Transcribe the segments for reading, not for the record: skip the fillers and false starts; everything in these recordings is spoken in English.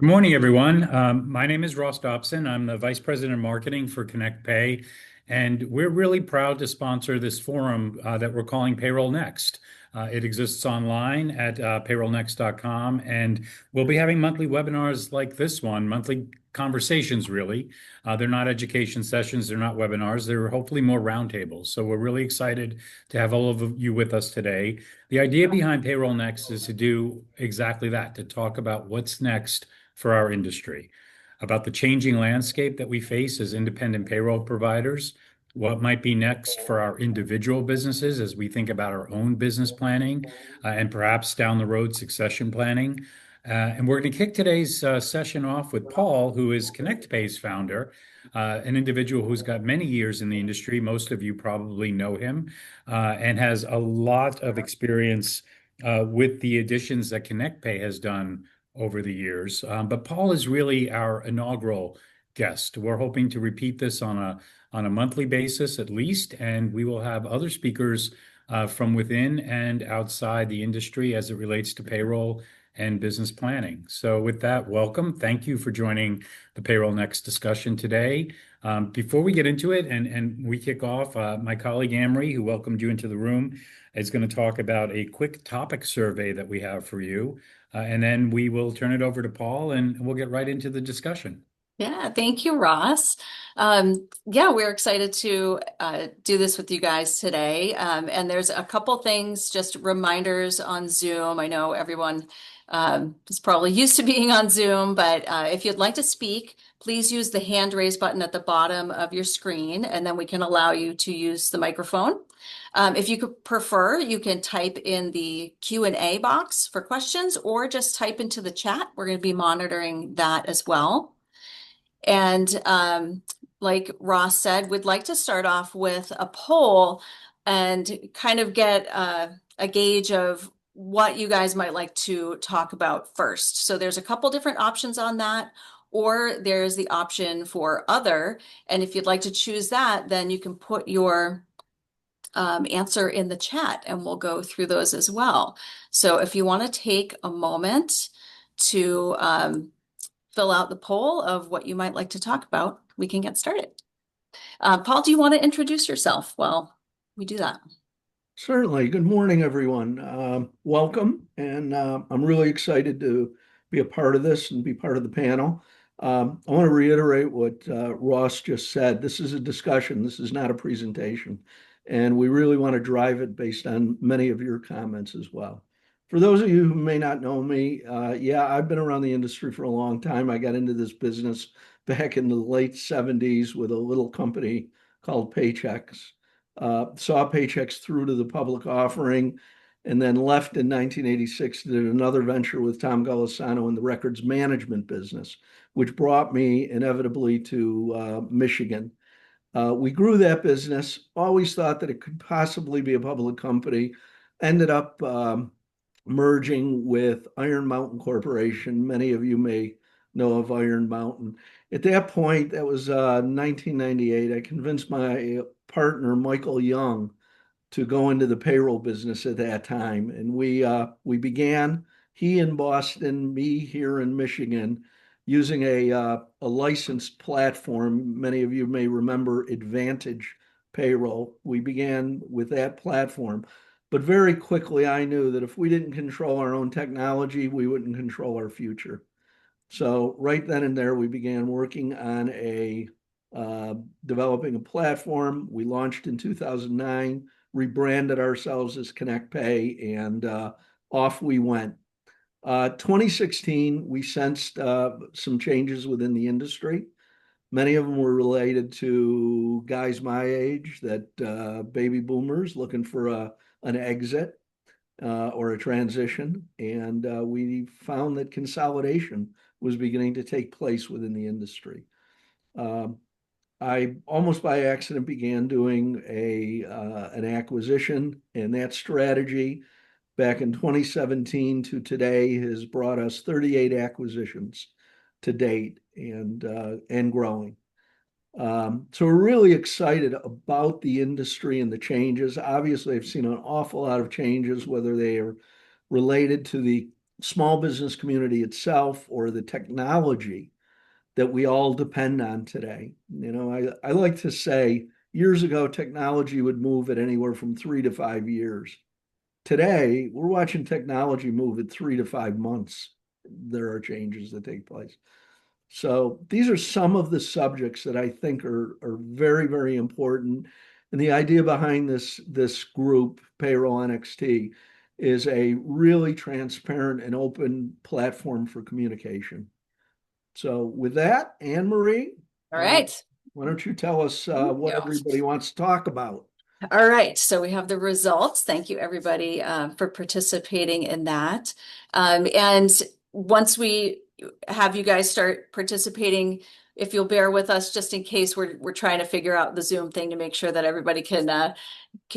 Good morning, everyone. My name is Ross Dobson. I'm the Vice President of Marketing for ConnectPay, and we're really proud to sponsor this forum that we're calling Payroll Next. It exists online at payrollnext.com, and we'll be having monthly webinars like this one, monthly conversations, really. They're not education sessions, they're not webinars, they're hopefully more roundtables. So we're really excited to have all of you with us today. The idea behind Payroll Next is to do exactly that, to talk about what's next for our industry, about the changing landscape that we face as independent payroll providers, what might be next for our individual businesses as we think about our own business planning, and perhaps down the road succession planning. And we're going to kick today's session off with Paul, who is ConnectPay's founder, an individual who's got many years in the industry. Most of you probably know him, and has a lot of experience with the additions that ConnectPay has done over the years. But Paul is really our inaugural guest. We're hoping to repeat this on a monthly basis at least, and we will have other speakers from within and outside the industry as it relates to payroll and business planning. So with that, welcome. Thank you for joining the Payroll Next discussion today. Before we get into it and we kick off, my colleague Amory, who welcomed you into the room, is going to talk about a quick topic survey that we have for you. And then we will turn it over to Paul and we'll get right into the discussion. Yeah, thank you, Ross. Yeah, we're excited to do this with you guys today. And there's a couple things, just reminders on Zoom. I know everyone is probably used to being on Zoom, but if you'd like to speak, please use the hand raise button at the bottom of your screen, and then we can allow you to use the microphone. If you could prefer, you can type in the Q&A box for questions or just type into the chat. We're going to be monitoring that as well. And like Ross said, we'd like to start off with a poll and kind of get a gauge of what you guys might like to talk about first. So there's a couple different options on that, or there's the option for other. And if you'd like to choose that, then you can put your answer in the chat and we'll go through those as well. So if you want to take a moment to fill out the poll of what you might like to talk about, we can get started. Paul, do you want to introduce yourself while we do that? Certainly. Good morning, everyone. Welcome, and I'm really excited to be a part of this and be part of the panel. I want to reiterate what Ross just said. This is a discussion. This is not a presentation, and we really want to drive it based on many of your comments as well. For those of you who may not know me, yeah, I've been around the industry for a long time. I got into this business back in the late 70s with a little company called Paychex. Saw Paychex through to the public offering, and then left in 1986 to do another venture with Tom Golisano in the records management business, which brought me inevitably to Michigan. We grew that business, always thought that it could possibly be a public company, ended up merging with Iron Mountain Corporation. Many of you may know of Iron Mountain. At that point, that was 1998, I convinced my partner, Michael Young, to go into the payroll business at that time. And we began, he in Boston, me here in Michigan, using a licensed platform. Many of you may remember Advantage Payroll. We began with that platform. But very quickly, I knew that if we didn't control our own technology, we wouldn't control our future. So right then and there, we began working on developing a platform. We launched in 2009, rebranded ourselves as ConnectPay, and off we went. 2016, we sensed some changes within the industry. Many of them were related to guys my age, that baby boomers looking for an exit or a transition. And we found that consolidation was beginning to take place within the industry. I almost by accident began doing an acquisition, and that strategy back in 2017 to today has brought us 38 acquisitions to date and growing. So we're really excited about the industry and the changes. Obviously, I've seen an awful lot of changes, whether they are related to the small business community itself or the technology that we all depend on today. I like to say years ago, technology would move at anywhere from 3 to 5 years. Today, we're watching technology move at 3 to 5 months. There are changes that take place. So these are some of the subjects that I think are very, very important. And the idea behind this group, Payroll NXT, is a really transparent and open platform for communication. So with that, Anne Marie, All right. why don't you tell us what Yeah. everybody wants to talk about? All right, so we have the results. Thank you, everybody, for participating in that. And once we have you guys start participating, if you'll bear with us, just in case we're trying to figure out the Zoom thing to make sure that everybody can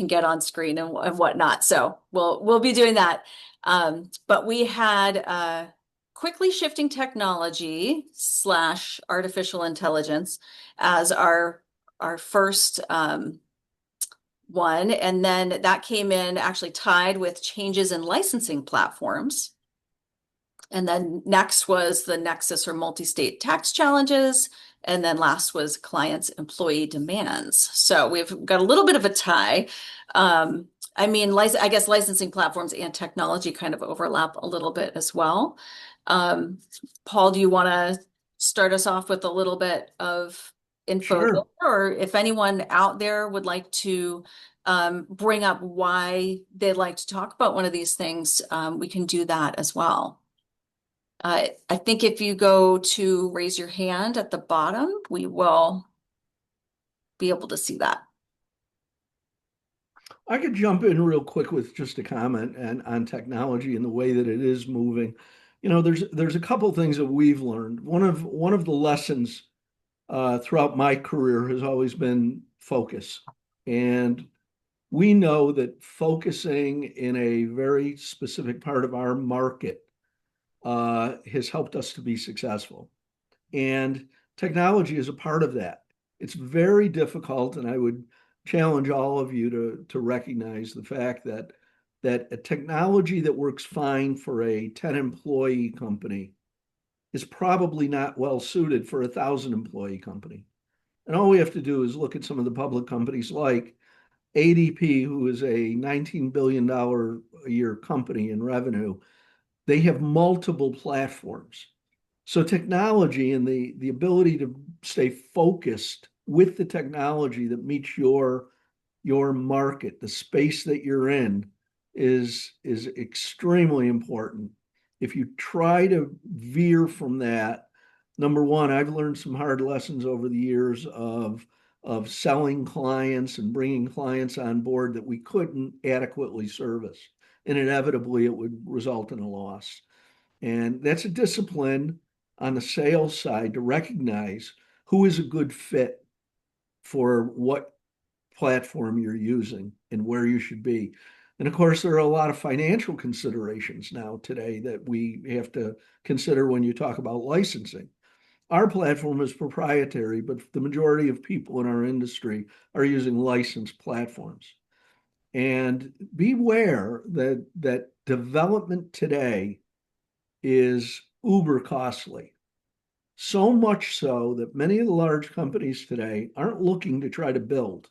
get on screen and whatnot. So we'll be doing that. But we had quickly shifting technology / artificial intelligence as our first one, and then that came in actually tied with changes in licensing platforms. And then next was the nexus or multi-state tax challenges. And then last was clients' employee demands. So we've got a little bit of a tie. I guess licensing platforms and technology kind of overlap a little bit as well. Paul, do you want to start us off with a little bit of info there? Sure. Or if anyone out there would like to bring up why they'd like to talk about one of these things, we can do that as well. I think if you go to raise your hand at the bottom, we will be able to see that. I could jump in real quick with just a comment and on technology and the way that it is moving. There's a couple things that we've learned. One of the lessons throughout my career has always been focus. And we know that focusing in a very specific part of our market has helped us to be successful. And technology is a part of that. It's very difficult, and I would challenge all of you to recognize the fact that a technology that works fine for a 10-employee company is probably not well suited for a 1,000-employee company. And all we have to do is look at some of the public companies like ADP, who is a $19 billion a year company in revenue. They have multiple platforms. So technology and the ability to stay focused with the technology that meets your market, the space that you're in, is extremely important. If you try to veer from that, number one, I've learned some hard lessons over the years of selling clients and bringing clients on board that we couldn't adequately service, and inevitably it would result in a loss. And that's a discipline on the sales side to recognize who is a good fit for what platform you're using and where you should be. And of course, there are a lot of financial considerations now today that we have to consider when you talk about licensing. Our platform is proprietary, but the majority of people in our industry are using licensed platforms. And beware that development today is uber costly. So much so that many of the large companies today aren't looking to try to build.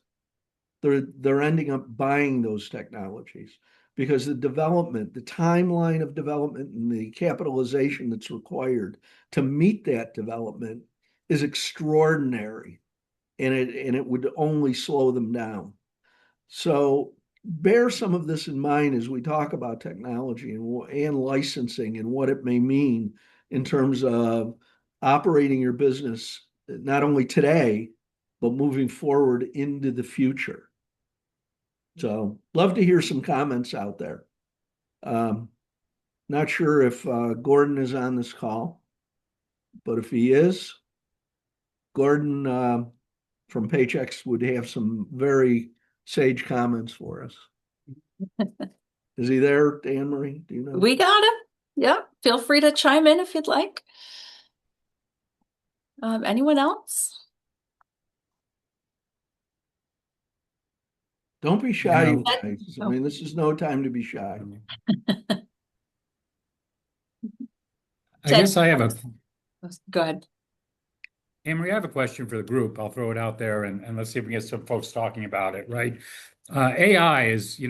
They're ending up buying those technologies because the timeline of development and the capitalization that's required to meet that development is extraordinary, and it would only slow them down. So bear some of this in mind as we talk about technology and licensing and what it may mean in terms of operating your business, not only today, but moving forward into the future. So love to hear some comments out there. Not sure if Gordon is on this call, but if he is, Gordon from Paychex would have some very sage comments for us. Is he there, Anne Marie? Do you know? We got him. Yeah, feel free to chime in if you'd like. Anyone else? Don't be shy, you No. guys. I mean, this is no time to be shy. I Ted, guess I have a go ahead. Amory, I have a question for the group. I'll throw it out there and let's see if we can get some folks talking about it, right? AI is,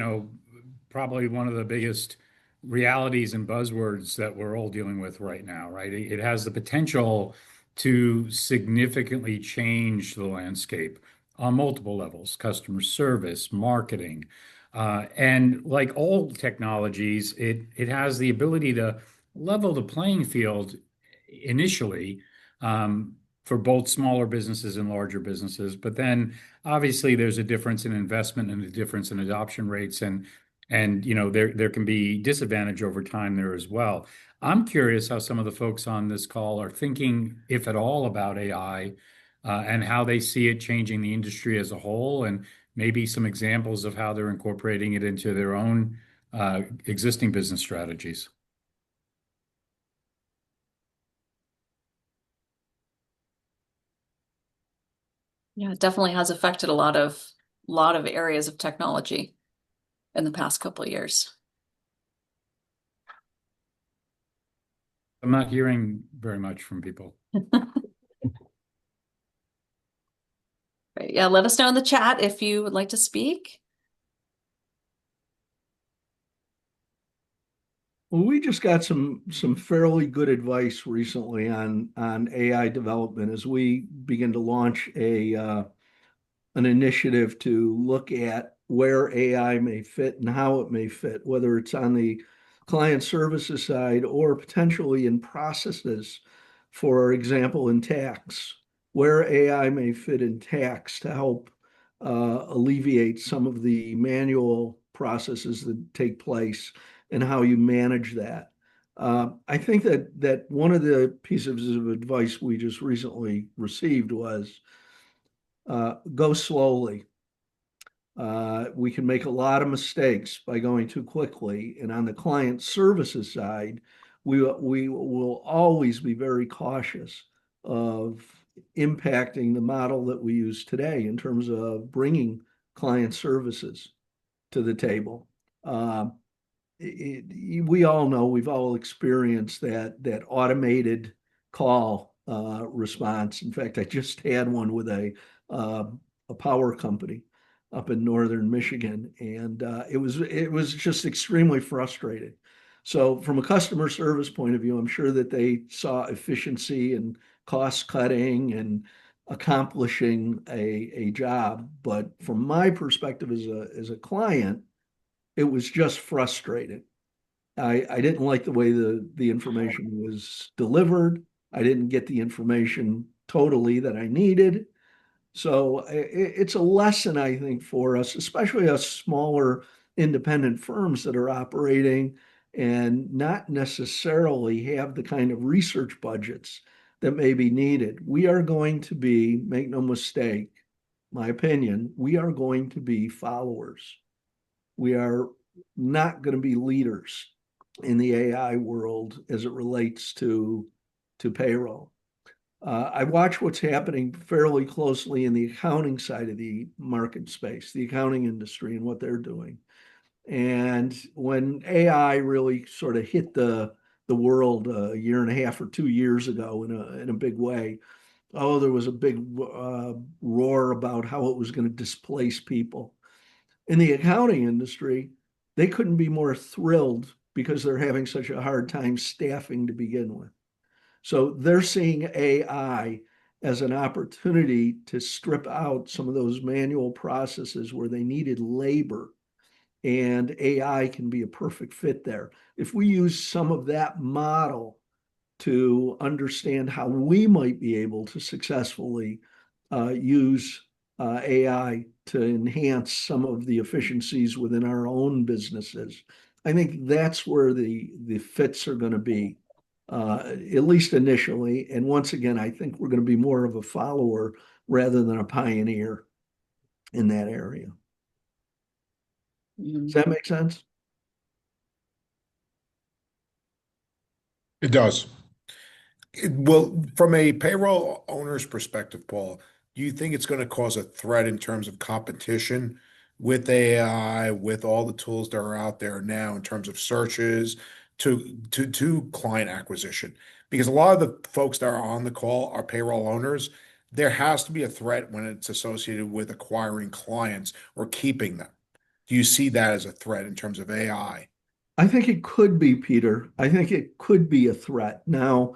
probably one of the biggest realities and buzzwords that we're all dealing with right now, right? It has the potential to significantly change the landscape on multiple levels, customer service, marketing. And like all technologies, it has the ability to level the playing field initially. For both smaller businesses and larger businesses. But then obviously there's a difference in investment and a difference in adoption rates and there can be disadvantage over time there as well. I'm curious how some of the folks on this call are thinking, if at all, about AI and how they see it changing the industry as a whole, and maybe some examples of how they're incorporating it into their own existing business strategies. Yeah, it definitely has affected a lot of areas of technology in the past couple of years. I'm not hearing very much from people. Right. Yeah, let us know in the chat if you would like to speak. Well, we just got some fairly good advice recently on AI development as we begin to launch a an initiative to look at where AI may fit and how it may fit, whether it's on the client services side or potentially in processes, for example, in tax, where AI may fit in tax to help alleviate some of the manual processes that take place and how you manage that. I think that one of the pieces of advice we just recently received was go slowly. We can make a lot of mistakes by going too quickly. And on the client services side, we will always be very cautious of impacting the model that we use today in terms of bringing client services to the table. We all know, we've all experienced that automated call response. In fact, I just had one with a power company up in northern Michigan, and it was just extremely frustrating. So, from a customer service point of view, I'm sure that they saw efficiency and cost cutting and accomplishing a job. But from my perspective as a client, it was just frustrating. I didn't like the way the information was delivered. I didn't get the information totally that I needed. So it's a lesson, I think, for us, especially us smaller independent firms that are operating and not necessarily have the kind of research budgets that may be needed. We are going to be, make no mistake, my opinion, we are going to be followers. We are not going to be leaders in the AI world as it relates to payroll. I watch what's happening fairly closely in the accounting side of the market space, the accounting industry, and what they're doing. And when AI really sort of hit the world a year and a half or 2 years ago in a big way, oh, there was a big roar about how it was going to displace people. In the accounting industry, they couldn't be more thrilled because they're having such a hard time staffing to begin with. So they're seeing AI as an opportunity to strip out some of those manual processes where they needed labor, and AI can be a perfect fit there. If we use some of that model to understand how we might be able to successfully use AI to enhance some of the efficiencies within our own businesses. I think that's where the fits are going to be, at least initially. And once again, I think we're going to be more of a follower rather than a pioneer in that area. Does that make sense? It does. Well, from a payroll owner's perspective, Paul, do you think it's going to cause a threat in terms of competition with AI, with all the tools that are out there now in terms of searches to client acquisition? Because a lot of the folks that are on the call are payroll owners. There has to be a threat when it's associated with acquiring clients or keeping them. Do you see that as a threat in terms of AI? I think it could be, Peter. I think it could be a threat. Now,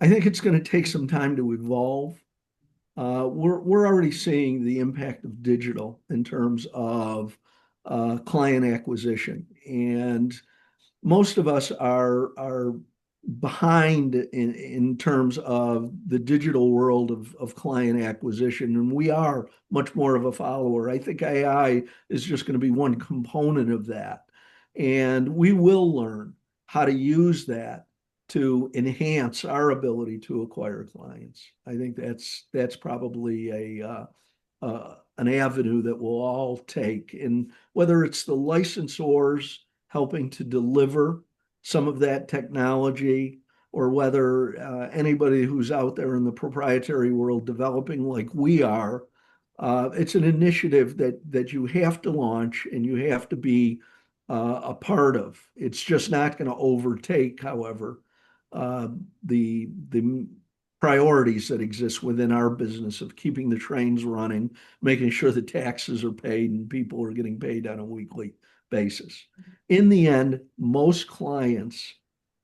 I think it's going to take some time to evolve. We're already seeing the impact of digital in terms of client acquisition, and most of us are behind in terms of the digital world of client acquisition, and we are much more of a follower. I think AI is just going to be one component of that, and we will learn how to use that to enhance our ability to acquire clients. I think that's probably an avenue that we'll all take. And whether it's the licensors helping to deliver some of that technology, or whether anybody who's out there in the proprietary world developing like we are, it's an initiative that you have to launch and you have to be a part of. It's just not going to overtake, however, the priorities that exist within our business of keeping the trains running, making sure the taxes are paid and people are getting paid on a weekly basis. In the end, most clients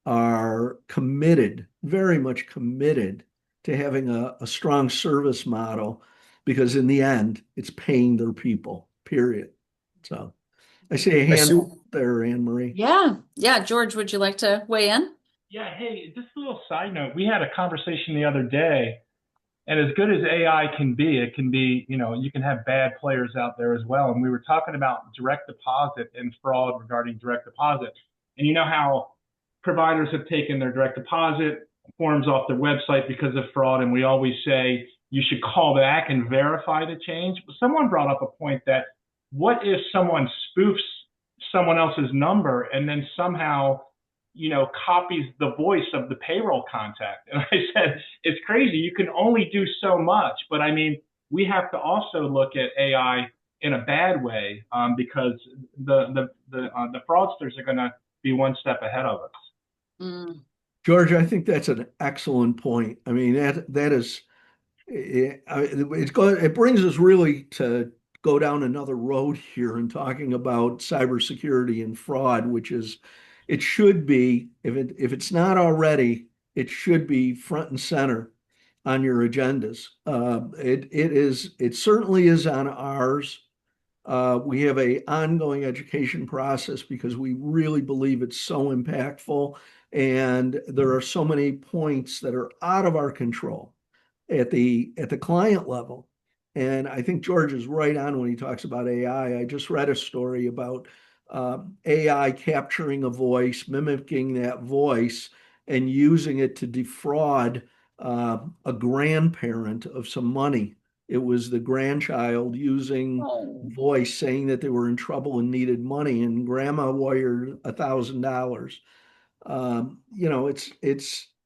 are committed, very much committed to having a strong service model, because in the end, it's paying their people, period. So I see a I hand see. up there, Anne Marie. Yeah. George, would you like to weigh in? Yeah, hey, just a little side note. We had a conversation the other day, and as good as AI can be, it can be, you can have bad players out there as well. And we were talking about direct deposit and fraud regarding direct deposit. And you know how providers have taken their direct deposit forms off their website because of fraud, and we always say you should call back and verify the change. But someone brought up a point that what if someone spoofs someone else's number and then somehow copies the voice of the payroll contact? And I said, it's crazy. You can only do so much. But I mean, we have to also look at AI in a bad way, because the fraudsters are going to be one step ahead of us. Mm. George, I think that's an excellent point. I mean, that is, it brings us really to go down another road here in talking about cybersecurity and fraud, which is, it should be, if it's not already, it should be front and center on your agendas. It certainly is on ours. We have an ongoing education process because we really believe it's so impactful, and there are so many points that are out of our control at the client level. And I think George is right on when he talks about AI. I just read a story about AI capturing a voice, mimicking that voice, and using it to defraud a grandparent of some money. It was the grandchild using voice saying that they were in trouble and needed money, and grandma wired $1,000.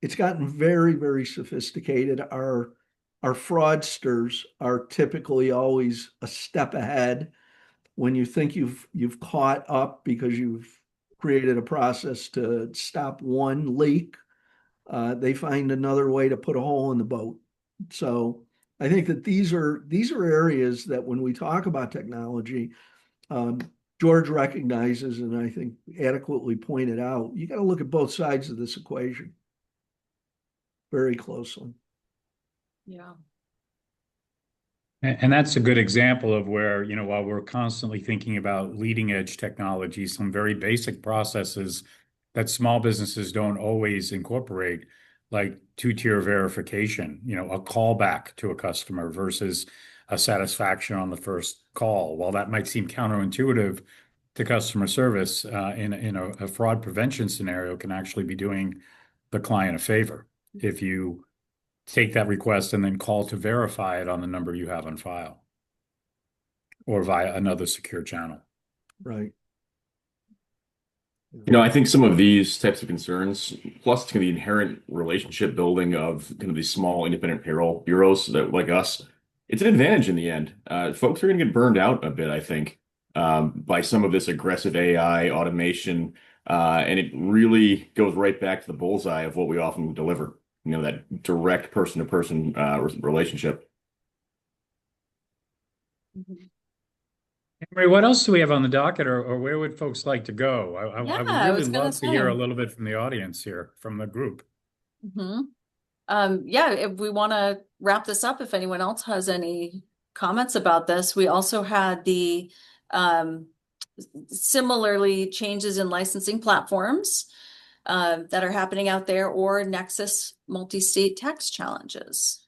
It's gotten very, very sophisticated. Our fraudsters are typically always a step ahead. When you think you've caught up because you've created a process to stop one leak, they find another way to put a hole in the boat. So I think that these are areas that when we talk about technology, George recognizes, and I think adequately pointed out, you got to look at both sides of this equation very closely. Yeah. And that's a good example of where, while we're constantly thinking about leading edge technology, some very basic processes that small businesses don't always incorporate, like two-tier verification, a callback to a customer versus a satisfaction on the first call. While that might seem counterintuitive to customer service, in a fraud prevention scenario, can actually be doing the client a favor if you take that request and then call to verify it on the number you have on file or via another secure channel. Right. I think some of these types of concerns, plus kind of the inherent relationship building of kind of these small independent payroll bureaus that like us, it's an advantage in the end. Folks are going to get burned out a bit, I think, by some of this aggressive AI automation. And it really goes right back to the bullseye of what we often deliver, that direct person-to-person relationship. Mhm. Henry, what else do we have on the docket, or where would folks like to go? I Yeah, would I really was gonna love to hear say. a little bit from the audience here, from the group. Mhm. Yeah, if we want to wrap this up, if anyone else has any comments about this, we also had the um, similarly changes in licensing platforms that are happening out there, or Nexus multi-state tax challenges.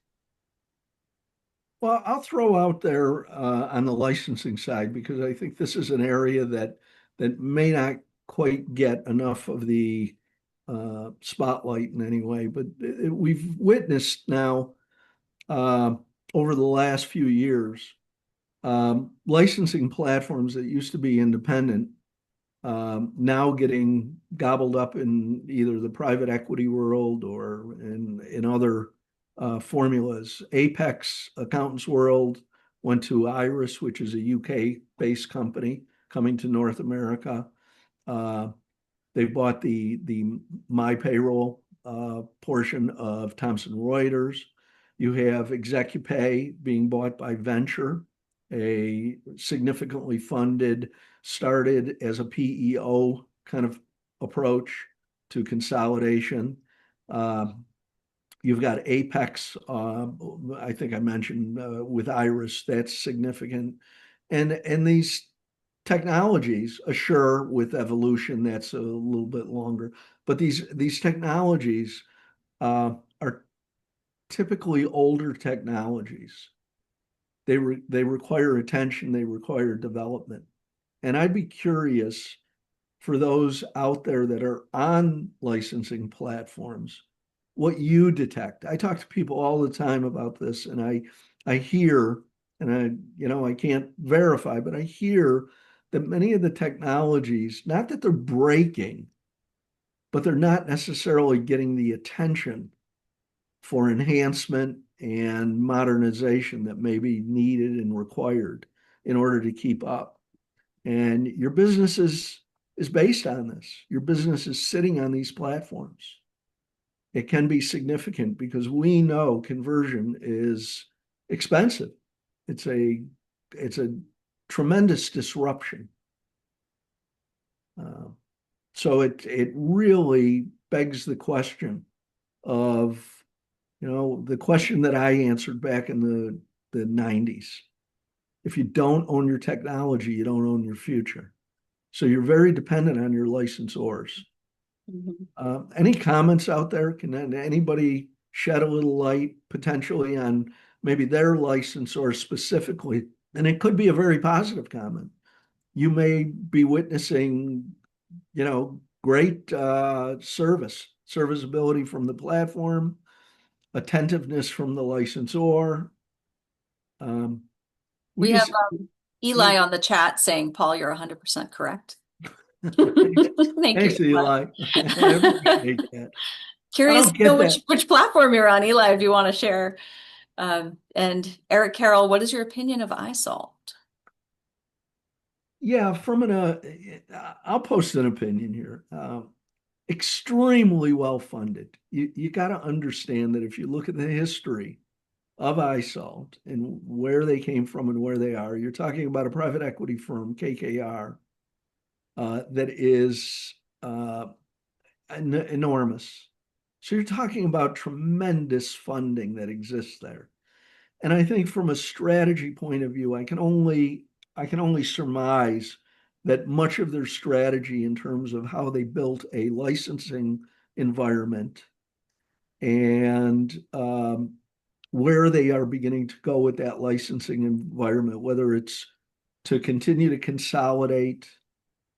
Well, I'll throw out there on the licensing side because I think this is an area that may not quite get enough of the spotlight in any way. But we've witnessed now uh, over the last few years licensing platforms that used to be independent now getting gobbled up in either the private equity world or in other formulas. Apex Accountants World went to Iris, which is a UK-based company coming to North America. Uh, they bought the My Payroll portion of Thomson Reuters. You have ExecuPay being bought by Venture, a significantly funded, started as a PEO kind of approach to consolidation. You've got Apex, I think I mentioned with Iris, that's significant. And these technologies, Assure with Evolution, that's a little bit longer. But these technologies are typically older technologies. They require attention, they require development. And I'd be curious for those out there that are on licensing platforms, what you detect. I talk to people all the time about this, and I hear, and I can't verify, but I hear that many of the technologies, not that they're breaking, but they're not necessarily getting the attention for enhancement and modernization that may be needed and required in order to keep up. And your business is based on this. Your business is sitting on these platforms. It can be significant because we know conversion is expensive. It's a tremendous disruption. Uh, so it really begs the question of, the question that I answered back in the 90s. If you don't own your technology, you don't own your future. So you're very dependent on your licensors. Mhm. Any comments out there? Can anybody shed a little light potentially on maybe their licensor specifically? And it could be a very positive comment. You may be witnessing, great serviceability from the platform, attentiveness from the licensor. Um, we We have just Eli on the chat saying, Paul, you're 100% correct. thanks, Thank you, thanks, Eli. Eli. I appreciate that. I Curious don't to know get that. which platform you're on, Eli, if you want to share. And Eric Carroll, what is your opinion of iSalt? Yeah, I'll post an opinion here. Extremely well funded. You got to understand that if you look at the history of iSalt and where they came from and where they are, you're talking about a private equity firm, KKR, that is enormous. So you're talking about tremendous funding that exists there. And I think from a strategy point of view, I can only surmise that much of their strategy in terms of how they built a licensing environment and where they are beginning to go with that licensing environment, whether it's to continue to consolidate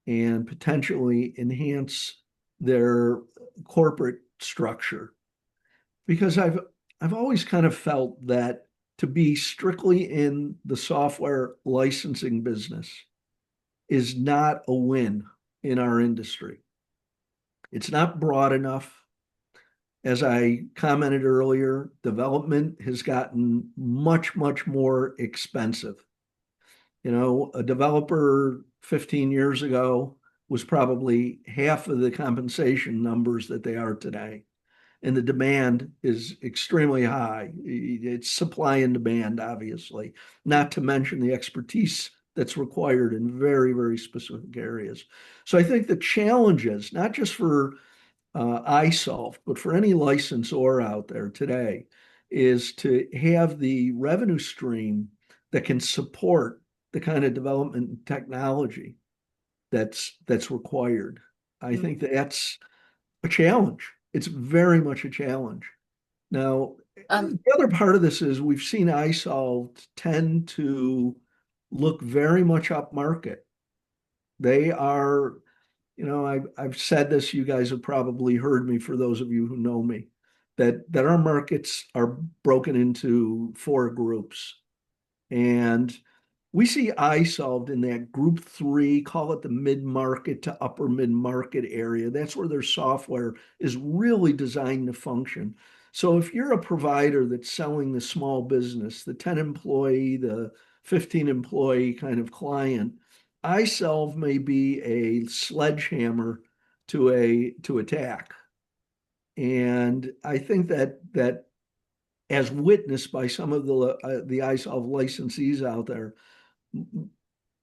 and potentially enhance their corporate structure. Because I've always kind of felt that to be strictly in the software licensing business is not a win in our industry. It's not broad enough. As I commented earlier, development has gotten much, much more expensive. A developer 15 years ago was probably half of the compensation numbers that they are today. And the demand is extremely high. It's supply and demand, obviously, not to mention the expertise that's required in very, very specific areas. So I think the challenges, not just for iSolve, but for any licensor out there today, is to have the revenue stream that can support the kind of development and technology that's required. I think that's a challenge. It's very much a challenge. Now, Um, the other part of this is we've seen iSolve tend to look very much upmarket. They are, I've said this, you guys have probably heard me for those of you who know me, that our markets are broken into four groups. And we see iSolved in that group three, call it the mid-market to upper mid-market area. That's where their software is really designed to function. So if you're a provider that's selling the small business, the 10 employee, the 15 employee kind of client, iSolve may be a sledgehammer to attack. And I think that as witnessed by some of the iSolve licensees out there,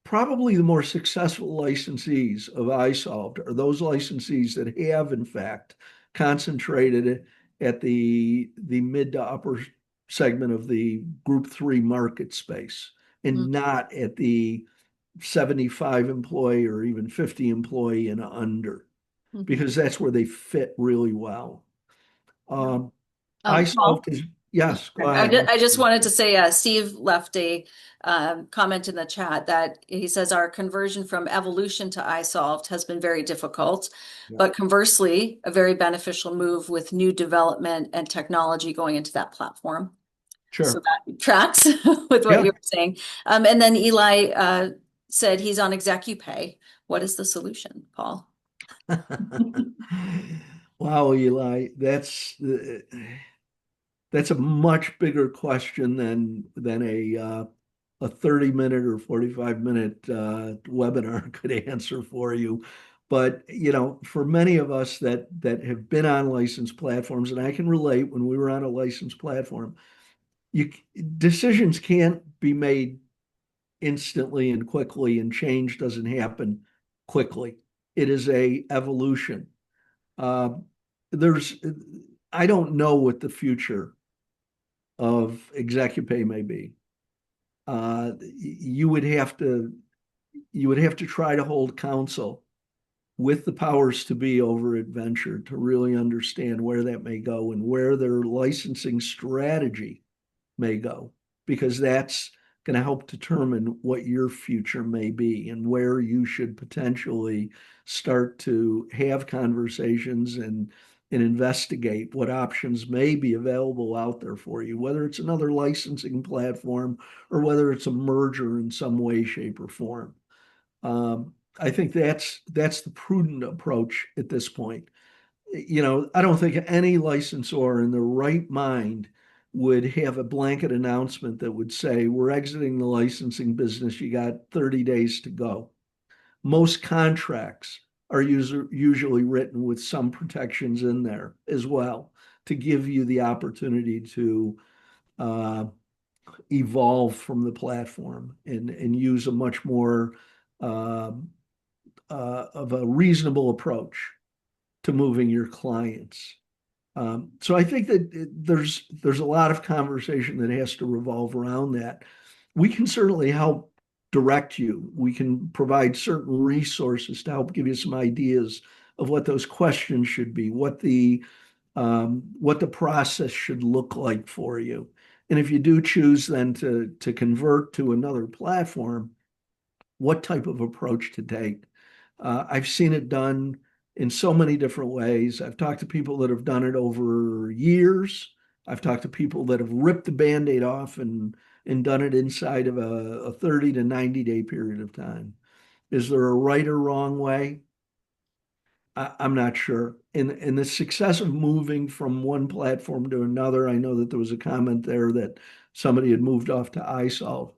probably the more successful licensees of iSolved are those licensees that have, in fact, concentrated at the mid to upper segment of the group three market space and not at the 75 employee or even 50 employee and under, because that's where they fit really well. Paul? iSolved is, yes, go ahead. I just wanted to say, Steve left a comment in the chat that he says our conversion from Evolution to iSolved has been very difficult, but conversely, a very beneficial move with new development and technology going into that platform. Sure. So that tracks with what you were saying. And then Eli said he's on ExecuPay. What is the solution, Paul? Wow, Eli, that's a much bigger question than a 30-minute or 45-minute webinar could answer for you. But for many of us that have been on licensed platforms, and I can relate when we were on a licensed platform, decisions can't be made instantly and quickly, and change doesn't happen quickly. It is a evolution. I don't know what the future of ExecuPay may be. You would have to try to hold counsel with the powers to be over Adventure to really understand where that may go and where their licensing strategy may go, because that's going to help determine what your future may be and where you should potentially start to have conversations and investigate what options may be available out there for you, whether it's another licensing platform or whether it's a merger in some way, shape, or form. I think that's the prudent approach at this point. I don't think any licensor in their right mind would have a blanket announcement that would say, we're exiting the licensing business, you got 30 days to go. Most contracts are usually written with some protections in there as well to give you the opportunity to evolve from the platform and use a much more of a reasonable approach to moving your clients. So I think that there's a lot of conversation that has to revolve around that. We can certainly help direct you. We can provide certain resources to help give you some ideas of what those questions should be, what the process should look like for you. And if you do choose then to convert to another platform, what type of approach to take. I've seen it done in so many different ways. I've talked to people that have done it over years. I've talked to people that have ripped the Band-Aid off and done it inside of a 30 to 90-day period of time. Is there a right or wrong way? I'm not sure. In the success of moving from one platform to another, I know that there was a comment there that somebody had moved off to iSolve.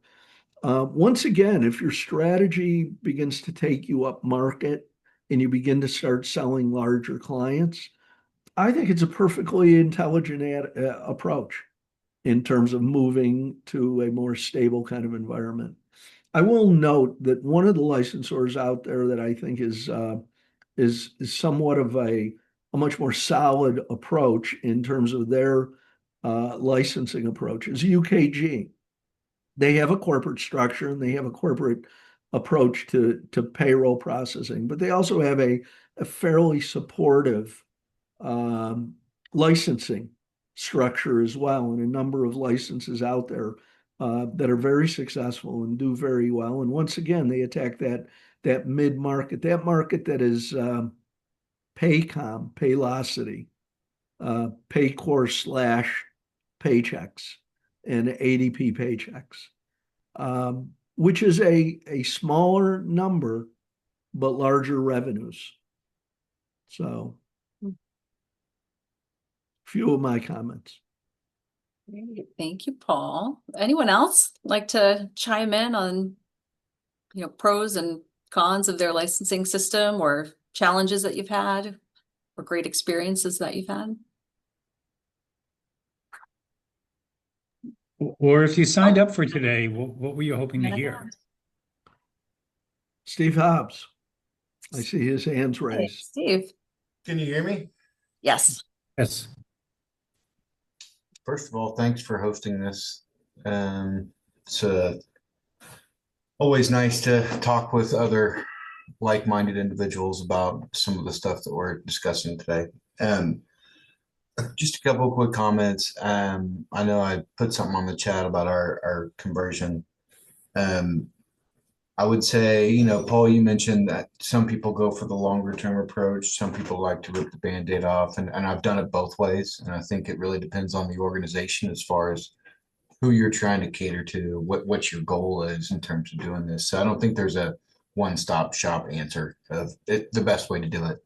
Once again, if your strategy begins to take you up market and you begin to start selling larger clients, I think it's a perfectly intelligent approach in terms of moving to a more stable kind of environment. I will note that one of the licensors out there that I think is somewhat of a much more solid approach in terms of their licensing approach is UKG. They have a corporate structure and they have a corporate approach to payroll processing, but they also have a fairly supportive licensing structure as well, and a number of licenses out there that are very successful and do very well. And once again, they attack that mid market, that market that is Paycom, Paylocity, Paycor / Paychex, and ADP Paychex, which is a smaller number but larger revenues. So, few of my comments. Great. Thank you, Paul. Anyone else like to chime in on, pros and cons of their licensing system, or challenges that you've had, or great experiences that you've had? Or if you signed up for today, what were you hoping to hear? Steve Hobbs. I see his hands Hey, raised. Steve. Can you hear me? Yes. Yes. First of all, thanks for hosting this. It's always nice to talk with other like-minded individuals about some of the stuff that we're discussing today. Just a couple of quick comments. I know I put something on the chat about our conversion. I would say, Paul, you mentioned that some people go for the longer term approach. Some people like to rip the Band-Aid off, and I've done it both ways. And I think it really depends on the organization as far as who you're trying to cater to, what your goal is in terms of doing this. So I don't think there's a one-stop shop answer of the best way to do it.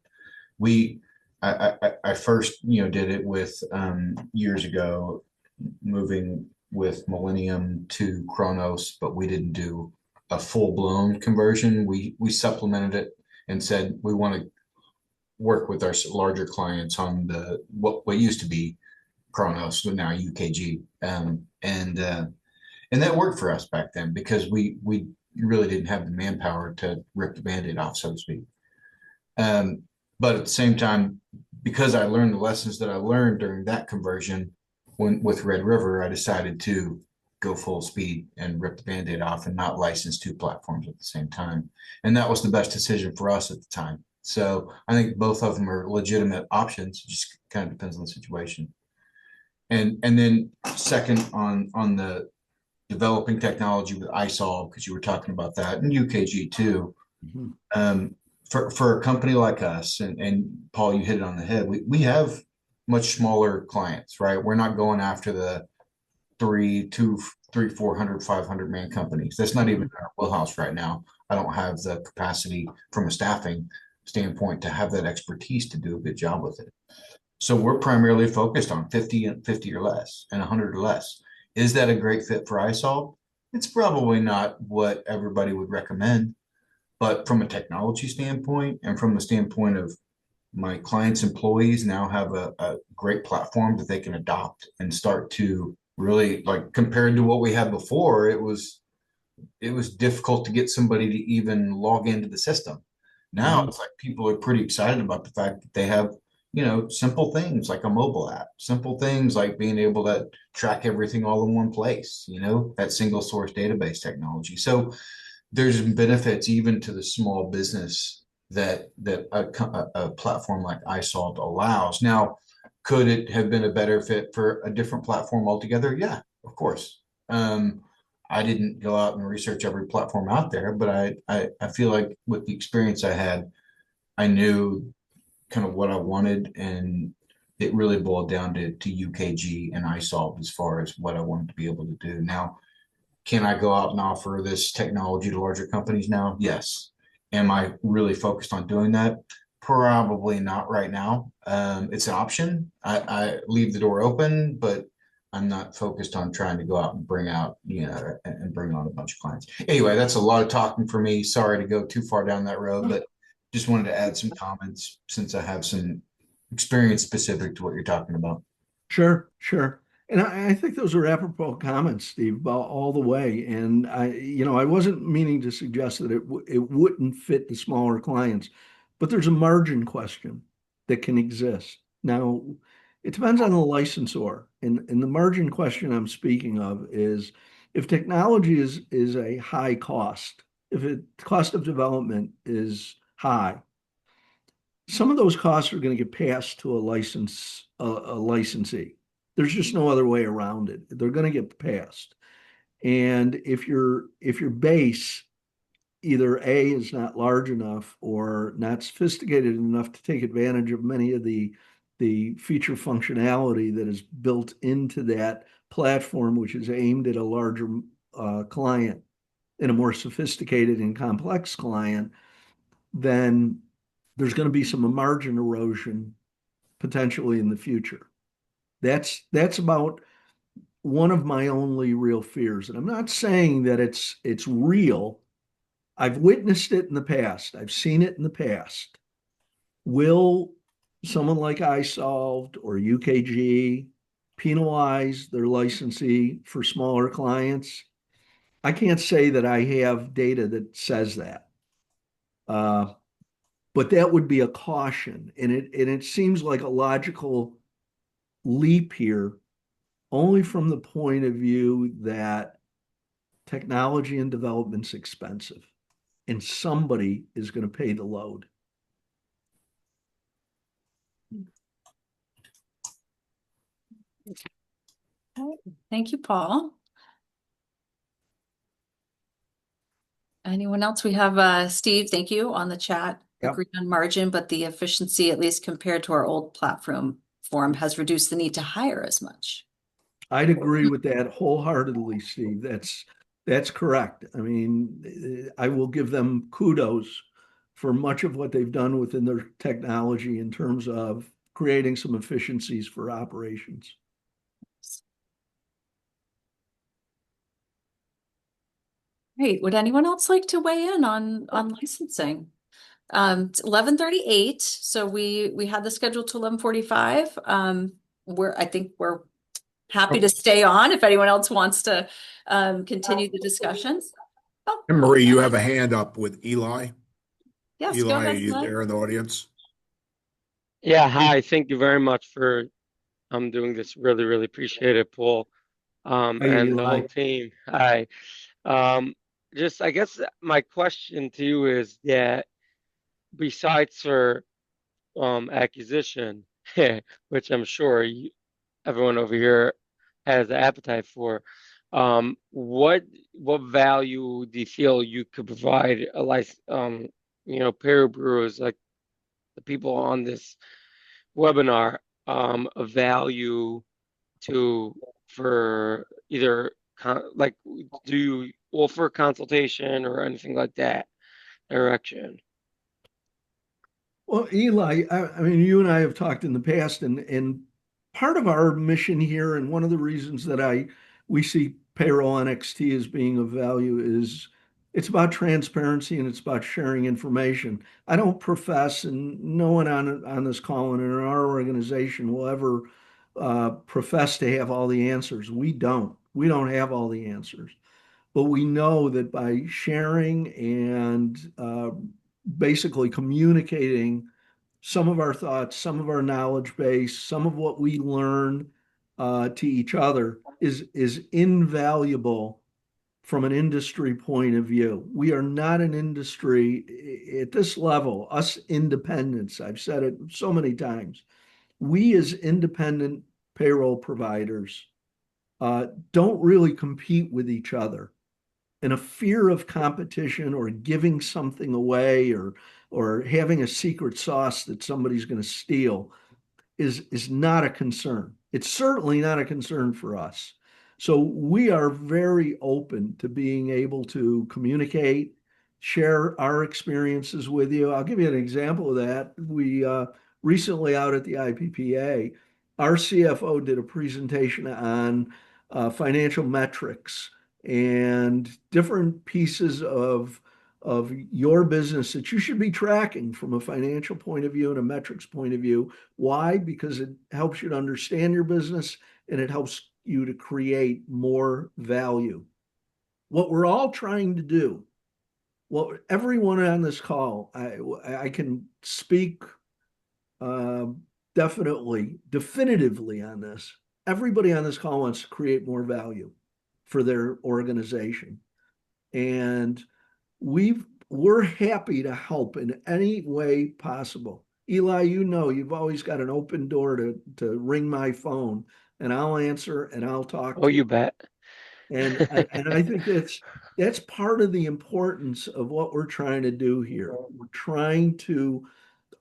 I first, did it with years ago, moving with Millennium to Kronos, but we didn't do a full-blown conversion. We supplemented it and said we want to work with our larger clients on what used to be Kronos, but now UKG, and that worked for us back then because we really didn't have the manpower to rip the Band-Aid off, so to speak. But at the same time, because I learned the lessons that I learned during that conversion with Red River, I decided to go full speed and rip the Band-Aid off and not license two platforms at the same time. And that was the best decision for us at the time. So I think both of them are legitimate options. It just kind of depends on the situation. And then second on the developing technology with iSolve, because you were talking about that, and UKG too. Mm-hmm. For a company like us, and Paul, you hit it on the head, we have much smaller clients, right? We're not going after the 400, 500 man companies. That's not even in our wheelhouse right now. I don't have the capacity from a staffing standpoint to have that expertise to do a good job with it. So we're primarily focused on 50 or less and 100 or less. Is that a great fit for iSolve? It's probably not what everybody would recommend, but from a technology standpoint and from the standpoint of my clients' employees now have a great platform that they can adopt and start to really, like, compared to what we had before, it was difficult to get somebody to even log into the system. Now it's like people are pretty excited about the fact that they have, simple things like a mobile app, simple things like being able to track everything all in one place, that single source database technology. So there's benefits even to the small business that a platform like iSolve allows. Now, could it have been a better fit for a different platform altogether? Yeah, of course. I didn't go out and research every platform out there, but I feel like with the experience I had, I knew kind of what I wanted, and it really boiled down to UKG and iSolve as far as what I wanted to be able to do. Now, can I go out and offer this technology to larger companies now? Yes. Am I really focused on doing that? Probably not right now. It's an option. I leave the door open, but I'm not focused on trying to go out and bring out, and bring on a bunch of clients. Anyway, that's a lot of talking for me. Sorry to go too far down that road, but Just wanted to add some comments since I have some experience specific to what you're talking about. Sure, sure. And I think those are apropos comments, Steve, about all the way. And I wasn't meaning to suggest that it wouldn't fit the smaller clients, but there's a margin question that can exist. Now, it depends on the licensor. And the margin question I'm speaking of is if technology is a high cost, if it cost of development is high, some of those costs are going to get passed to a licensee. There's just no other way around it. They're going to get passed. And if your base either A is not large enough or not sophisticated enough to take advantage of many of the feature functionality that is built into that platform, which is aimed at a larger client and a more sophisticated and complex client, then there's going to be some margin erosion potentially in the future. That's about one of my only real fears. And I'm not saying that it's real. I've witnessed it in the past. I've seen it in the past. Will someone like iSolved or UKG penalize their licensee for smaller clients? I can't say that I have data that says that. But that would be a caution. And it seems like a logical leap here, only from the point of view that technology and development's expensive, and somebody is going to pay the load. Thank you, Paul. Anyone else? We have Steve, thank you, on the chat. Yep. Agreed on margin, but the efficiency, at least compared to our old platform form, has reduced the need to hire as much. I'd agree with that wholeheartedly, Steve. That's correct. I mean, I will give them kudos for much of what they've done within their technology in terms of creating some efficiencies for operations. Great. Would anyone else like to weigh in on licensing? It's 11:38, so we had the schedule to 11:45. I think we're happy to stay on if anyone else wants to continue the discussions. Oh, And Marie, you have a hand up with Eli. yes, go Eli, are ahead, you Eli. there in the audience? Yeah, hi. Thank you very much for doing this. Really, really appreciate it, Paul. Hi, And the Eli. whole team. Hi. Just I guess my question to you is that besides your acquisition, which I'm sure everyone over here has an appetite for, what value do you feel you could provide a payroll bureaus like the people on this webinar of value for either do you offer consultation or anything like that direction? Well, Eli, I mean, you and I have talked in the past, and part of our mission here, and one of the reasons that we see Payroll NXT as being of value is it's about transparency and it's about sharing information. I don't profess, and no one on this call and in our organization will ever profess to have all the answers. We don't. We don't have all the answers. But we know that by sharing and basically communicating some of our thoughts, some of our knowledge base, some of what we learn to each other is invaluable from an industry point of view. We are not an industry at this level, us independents, I've said it so many times, we as independent payroll providers don't really compete with each other. And a fear of competition or giving something away or having a secret sauce that somebody's going to steal is not a concern. It's certainly not a concern for us. So we are very open to being able to communicate, share our experiences with you. I'll give you an example of that. We recently out at the IPPA, our CFO did a presentation on financial metrics and different pieces of of your business that you should be tracking from a financial point of view and a metrics point of view. Why? Because it helps you to understand your business and it helps you to create more value. What we're all trying to do, well, everyone on this call, I can speak definitively on this. Everybody on this call wants to create more value for their organization. And we're happy to help in any way possible. Eli, you've always got an open door to ring my phone, and I'll answer and I'll talk Oh, to you. you bet. And I think that's part of the importance of what we're trying to do here. We're trying to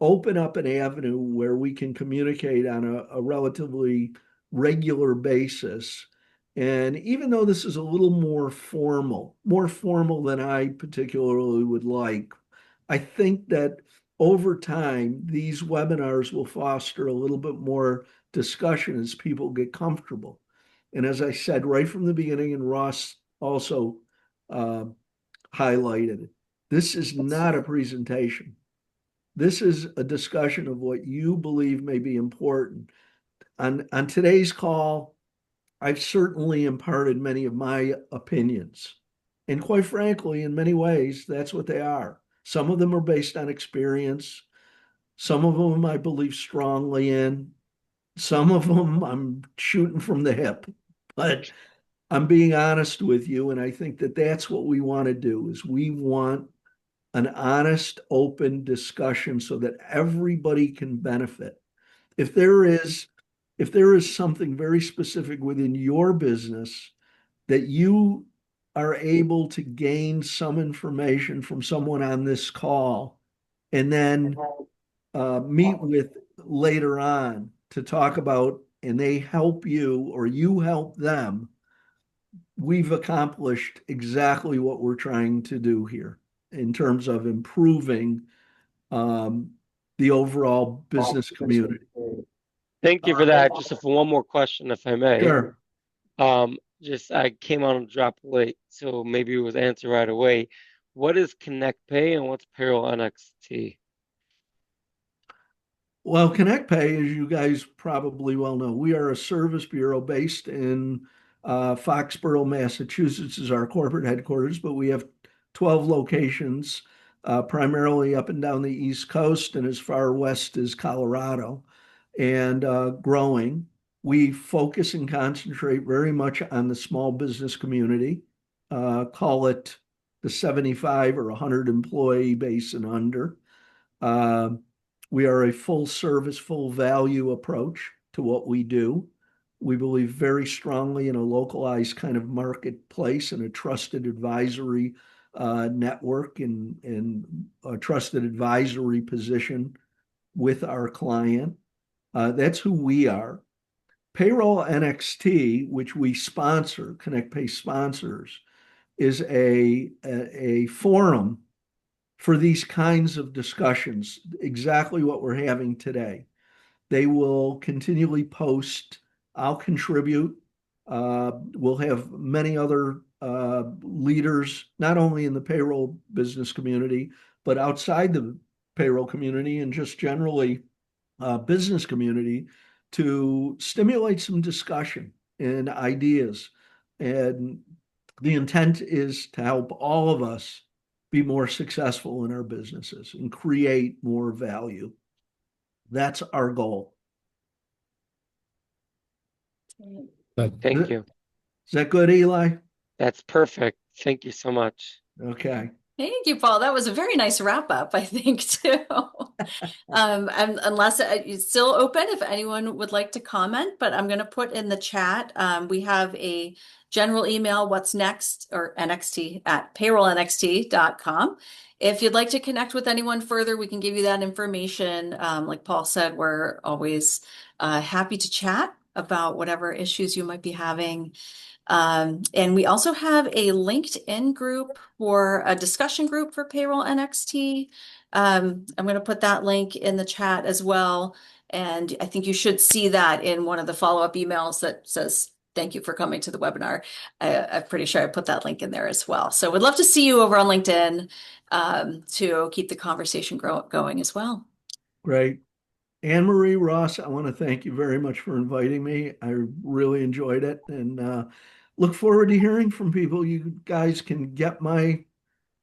open up an avenue where we can communicate on a relatively regular basis. And even though this is a little more formal than I particularly would like, I think that over time, these webinars will foster a little bit more discussion as people get comfortable. And as I said right from the beginning, and Ross also highlighted, this is not a presentation. This is a discussion of what you believe may be important. On today's call, I've certainly imparted many of my opinions. And quite frankly, in many ways, that's what they are. Some of them are based on experience. Some of them I believe strongly in. Some of them I'm shooting from the hip. But I'm being honest with you, and I think that that's what we want to do is we want an honest, open discussion so that everybody can benefit. If there is something very specific within your business that you are able to gain some information from someone on this call and then meet with later on to talk about, and they help you or you help them, we've accomplished exactly what we're trying to do here in terms of improving the overall business community. Thank you for that. Just for one more question, if I may. Sure. Just I came on and dropped late, so maybe it was answered right away. What is ConnectPay and what's Payroll NXT? Well, ConnectPay, as you guys probably well know, we are a service bureau based in Foxborough, Massachusetts is our corporate headquarters, but we have 12 locations, primarily up and down the East Coast and as far west as Colorado, and growing. We focus and concentrate very much on the small business community, call it the 75 or 100 employee base and under. We are a full service, full value approach to what we do. We believe very strongly in a localized kind of marketplace and a trusted advisory network and a trusted advisory position with our client. That's who we are. Payroll NXT, which we sponsor, ConnectPay sponsors, is a forum for these kinds of discussions, exactly what we're having today. They will continually post. I'll contribute. We'll have many other leaders, not only in the payroll business community, but outside the payroll community and just generally business community to stimulate some discussion and ideas. And the intent is to help all of us be more successful in our businesses and create more value. That's our goal. Thank you. Is that good, Eli? That's perfect. Thank you so much. Okay. Thank you, Paul. That was a very nice wrap up, I think, too. And unless it's still open, if anyone would like to comment, but I'm going to put in the chat. We have a general email, what's next, or NXT at payrollnxt.com. If you'd like to connect with anyone further, we can give you that information. Like Paul said, we're always happy to chat about whatever issues you might be having. And we also have a LinkedIn group or a discussion group for Payroll NXT. I'm going to put that link in the chat as well. And I think you should see that in one of the follow-up emails that says thank you for coming to the webinar. I'm pretty sure I put that link in there as well. So we'd love to see you over on LinkedIn to keep the conversation going as well. Great. Anne Marie, Ross, I want to thank you very much for inviting me. I really enjoyed it, and look forward to hearing from people. You guys can get my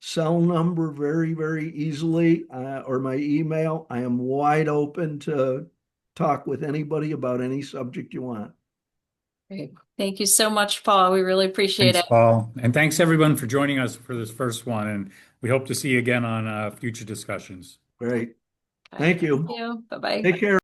cell number very, very easily, or my email. I am wide open to talk with anybody about any subject you want. Great. Thank you so much, Paul. We really appreciate Thanks, it. Paul. And thanks everyone for joining us for this first one. And we hope to see you again on future discussions. Great. Thank you. Thank you. Bye-bye. Take care.